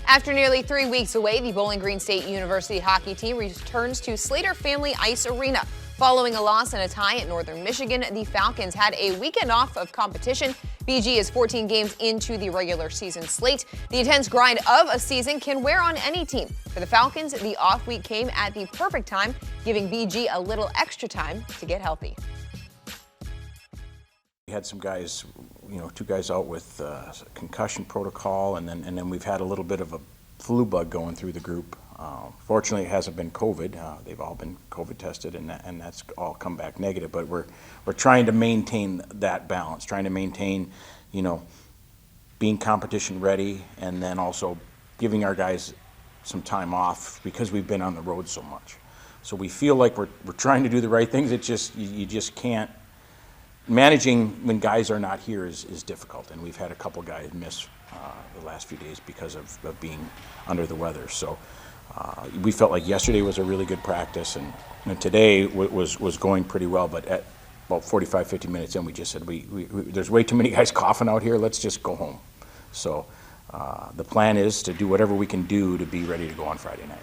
After nearly 3 weeks away, the Bowling Green State University hockey team returns to Slater Family Ice Arena. Following a loss and a tie at Northern Michigan, the Falcons had a weekend off of competition. BG is 14 games into the regular season slate. The intense grind of a season can wear on any team. For the Falcons, the off week came at the perfect time, giving BG a little extra time to get healthy. We had some guys, two guys out with concussion protocol, and then we've had a little bit of a flu bug going through the group. Fortunately, it hasn't been COVID. They've all been COVID tested, and that's all come back negative. But we're trying to maintain that balance, trying to maintain, being competition ready, and then also giving our guys some time off because we've been on the road so much. So we feel like we're trying to do the right things. It just you just can't. Managing when guys are not here is difficult, and we've had a couple guys miss the last few days because of being under the weather. So we felt like yesterday was a really good practice, and today was going pretty well, but at about 45, 50 minutes in, we just said, there's way too many guys coughing out here, let's just go home. So the plan is to do whatever we can do to be ready to go on Friday night.